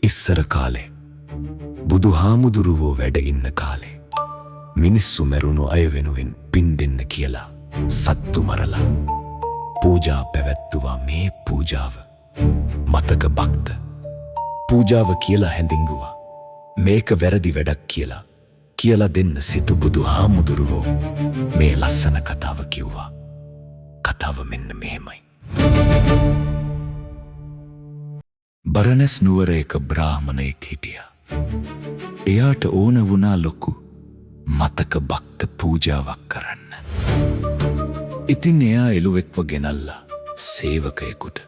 ඉස්සර කාලේ බුදුහාමුදුරුවෝ වැඩ ඉන්න කාලේ මිනිස්සු මැරුණු අය වෙනුවෙන් පින් දෙන්න කියලා සත්තු මරලා පූජා පැවැත්තුවා. මේ පූජාව මතක භක්ත පූජාව කියලා හැඳින්වුවා. මේක වැරදි වැඩක් කියලා දෙන්න සිතු බුදුහාමුදුරුවෝ මේ ලස්සන කතාව කිව්වා. කතාව මෙන්න මෙහෙමයි. බරණැස් නුවර එක බ්‍රාහ්මණයෙක් හිටියා. එයාට ඕන වුණා ලොකු මතක භක්ත පූජාවක් කරන්න. ඉතින් එයා එළුවෙක්ව ගෙනල්ලා සේවකයෙකුට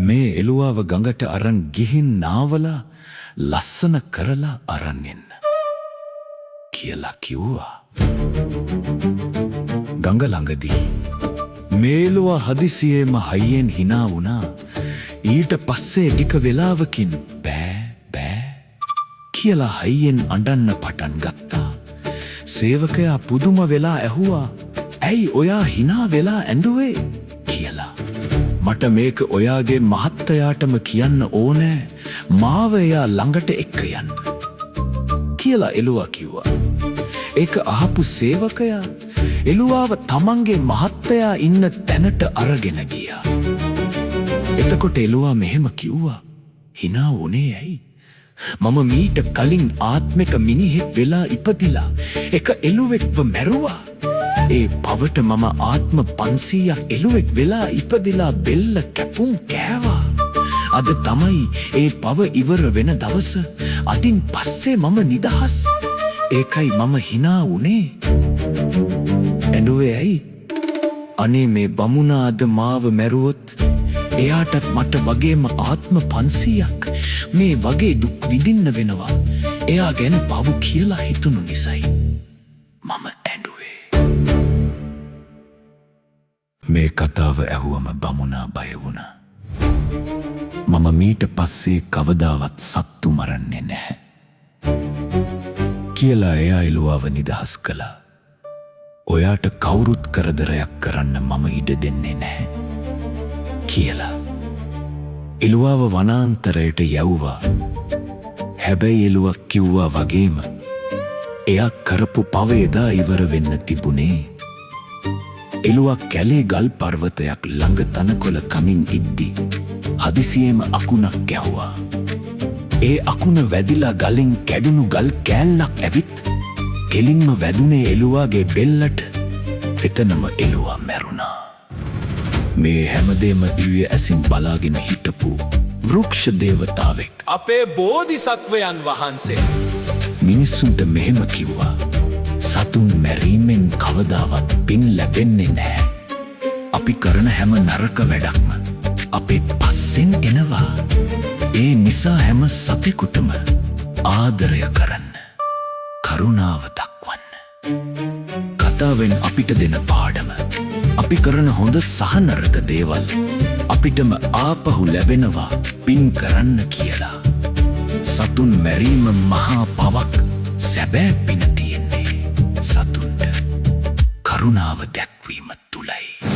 මේ එළුවාව ගඟට අරන් ගිහින් නාවලා ලස්සන කරලා අරන් එන්න කියලා කිව්වා. ගඟ ළඟදී මේ එළුවා හදිසියෙම හයියෙන් hina වුණා. ඊට පස්සේ ටික වෙලාවකින් බෑ කියලා හයියෙන් අඬන්න පටන් ගත්තා. සේවකයා පුදුම වෙලා ඇහුවා, ඇයි ඔයා hina වෙලා ඇඬුවේ කියලා. මට මේක ඔයාගේ මහත්තයාටම කියන්න ඕනෑ, මාව එයා ළඟට එක්ක යන්න කියලා එළුවා කිව්වා. ඒක අහපු සේවකයා එළුවාව තමන්ගේ මහත්තයා ඉන්න තැනට අරගෙන ගියා. එතකොට එළුවා මෙහෙම කිව්වා, hina වුණේ ඇයි? මම මීට කලින් ආත්මෙක මිනිහෙක් වෙලා ඉපදිලා එක එළුවෙක්ව මැරුවා. ඒ පවට මම ආත්ම 500ක් එළුවෙක් වෙලා ඉපදිලා බෙල්ල කැපුම් කෑවා. අද තමයි ඒ පව ඉවර වෙන දවස. අදින් පස්සේ මම නිදහස්. ඒකයි මම hina වුණේ. ඇඬුවේ ඇයි? අනේ මේ බමුණා අද මාව මැරුවොත් එයාටත් මට වගේම ආත්ම 500ක් මේ වගේ දුක් විඳින්න වෙනවා. එයා ගැන පව් කියලා හිතුණු නිසයි මම ඇඬුවේ. මේ කතාව ඇහුවම බමුණා බය වුණා. මම මීට පස්සේ කවදාවත් සත්තු මරන්නේ නැහැ කියලා එයා එළුවාව නිදහස් කළා. ඔයාට කවුරුත් කරදරයක් කරන්න මම ඉඩ දෙන්නේ නැහැ කියලා එළුවාව වනාන්තරයට යවුවා. හැබැයි එළුවා කිව්වා වගේම එයා කරපු පව එදා ඉවර වෙන්න තිබුණේ. එළුවා කැලේ ගල් පර්වතයක් ළඟ තනකොළ කමින් ඉද්දි හදිසියෙම අකුණක් ගැහුවා. ඒ අකුණ වැදිලා ගලෙන් කැඩුණු ගල් කෑල්ලක් ඇවිත් කෙලින්ම වැදුනේ එළුවාගේ බෙල්ලට. එතනම එළුවා මැරුණා. මේ හැමදේම දිව්‍ය ඇසින් බලාගෙන හිටපු වෘක්ෂ දේවතාවෙක්, අපේ බෝධිසත්වයන් වහන්සේ මිනිස්සුන්ට මෙහෙම කිව්වා, සතුන් මැරීමෙන් කවදාවත් පින් ලැබෙන්නේ නැහැ. අපි කරන හැම නරක වැඩක්ම අපේ පස්සෙන් එනවා. ඒ නිසා හැම සතෙකුටම ආදරය කරන්න, කරුණාව දක්වන්න. කතාවෙන් අපිට දෙන පාඩම, අපි කරන හොඳ සහ නරක දේවල් අපිටම ආපහු ලැබෙනවා පින් කරන්න කියලා. සතුන් මැරීම මහා පවක්. සැබෑ පින තියෙන්නේ සතුන්ට කරුණාව දැක්වීම තුලයි.